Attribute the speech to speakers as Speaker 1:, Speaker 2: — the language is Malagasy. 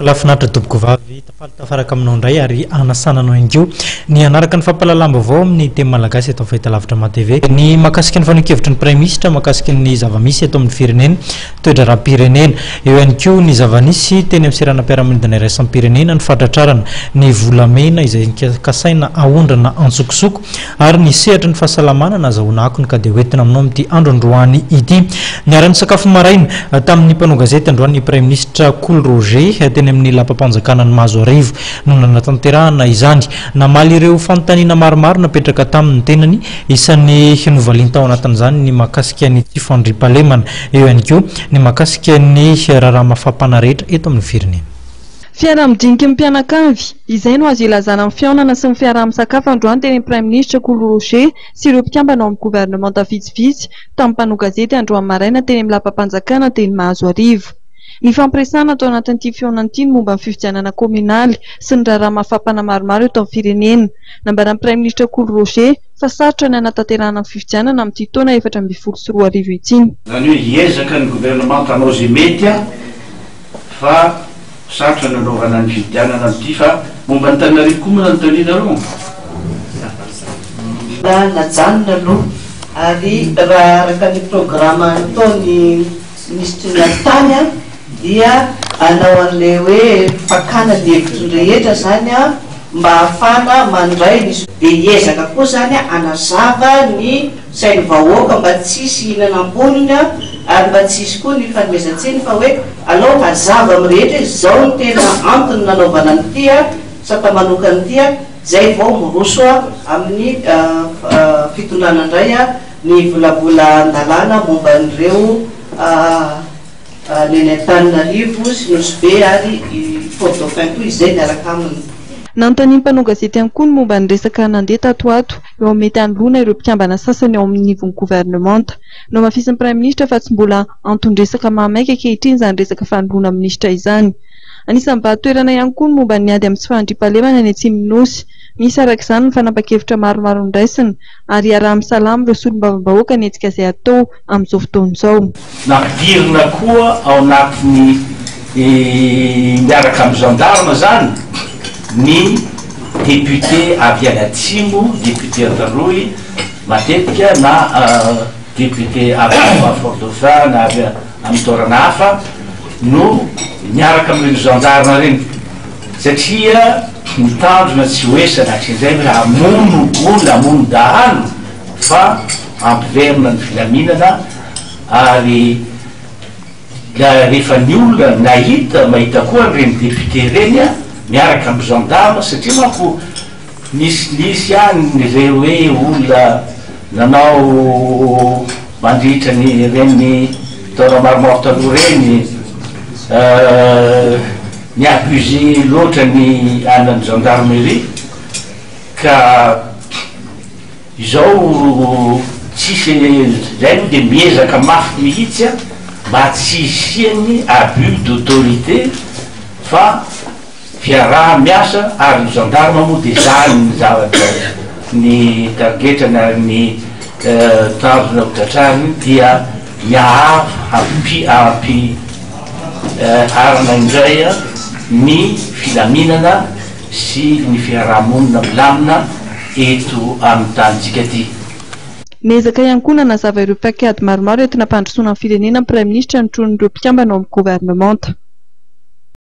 Speaker 1: lafinatra toboko vavy tafaraka aminao ndray ary anasananao ingio ny anaraka ny fampalalambavao amin'ny teny malagasy eto fahita lavitra ma TV ny makasika ny fanekevitry ny prime ministre makasika ny zavamisy eto amin'ny firenena toedra raha-pirenena eo ihany koa ny zavanisy teny amin'ny seranam-piaramonidina iraisam-pirenena ny fatratrarana ny volamena izay kasaina aondrana antsokosoko ary ny sehatra ny fahasalamana nazahoana ako ny ka dia hoentina aminao amin'ity andro androany ity niara-ny sakafo maraina tamin'ny mpanao gazety androany prime ministre Cool Roger teny amin'ny lapam-panjakana ny Mazoarivo no nanatanterahana izany namaly ireo fanontaniana maromaro napetraka tamin'ny tenany isan'ny novaliany tao anatin'izany ny makasika ny Chief Andry Palemana eo ihany koa ny makasika ny raharaha mafapana rehetra eto amin'ny firenena.
Speaker 2: Fiaraha-midinika mpianakavy izay no azo ilazana amin'ny fihaonana sy ny fiaraha-misakafo androany teny prime ministre Cool Roger sy ireo mpikambana ao amin'ny gouvernement vitsivitsy tamin'ny mpanao gazety androany maraina teny amin'ny lapam-panjakana teny Mazoarivo. Ny fampiresana atao anatin'ity fihaonan'ity momba ny fifidianana kominaly sy ny raharaha mafapana maromaro eto amin'ny firenena. Nambaran'ny prime ministre Cool Roger fa sarotra ny anatanterahana ny fifidianana amin'ity taona 2024 ity.
Speaker 3: Zany hoe hiezaka ny gouvernement hanao izay mety fa sarotra ny anaovana ny fifidianana amin'ity fa momba ny Tananarivo koa moa notanianareo.
Speaker 4: Najanona aloha ary raha araka ny programma nataony ministry ny tany dia anao an'ilay hoe fakana hevitry rehetra zany mba ahafana mandray ny dia hiezaka koa zany anazava ny sainy vahoaka mba tsisy hinanam-poniny ary mba tsisy koa ny fanomezan-tsiny fa hoe alao hazava amin'ny rehetra izao ny tena antony nanaovana an'ity sapa-manokana ity zay vao miroso amin'ny fitondrana indray ny volabola andalana momba an'ireo ny Antananarivo sy Nosbe ary Fort-Dauphin koa izay niaraka aminy.
Speaker 2: Nanontaniany mpanao gazety ihany koa ny momba ny resaka nandeha tatoato eo mety hanoloana ireo mpikambana sasany ao amin'ny nivon'ny gouvernemanta. No mafisin'ny prime ministre fa tsy mbola antondresaka mahamaika ankehitriny izany resaka fanoloana ministra izany. Anisan'ny bahatoerana ihany koa ny momba ny ady amin'ny Chief Andry Palemana any Atsimonosy. Misy araka izany ny fanapa-kevitra maromaro ndraisiny ary araha-misalama ireo solombavam-bahoaka ny hetsika izay atao amin'izao fotoana izao.
Speaker 3: Nampidirina koa ao anatin'ny miaraka amin'ny gendarme zany ny député avy any Atsimo, député Antaroy matetika na député avy amin'ny Fort-Dauphin na avy amin'ny toerana hafa no miaraka amin'ireo gendarme reny satria mitandrona tsy hoesana aksin'izay hoe hamono olona hamono dahalo fa ampiverina ny filaminana ary rehefa ny olona mahita koa reny député reny miaraka amin'ny gendarme satria manko nisy any reo hoe olona nanao mandritra ny reny taona maromaro taloha reny ny abusé loatra ny anany gendarmerie ka izao tsisy zay no dia miezaka mafy mihitsy mba tsy hisiany abus d'autorité fa fiaraha miasa ary ny gendarme moa dia zany ny zavatra ny targetrany ary ny tanjona hotratrariny dia miahavy arana indray ny filaminana sy ny fiarahamonina milamina eto amin'ny tanitsika ty.
Speaker 2: Niezaka ihany koa nanazava ireo paikady maromaro entina mpandrosoana amin'ny firenena prime ministre ny tron'ireo mpikambana ao amin'ny gouvernemanta.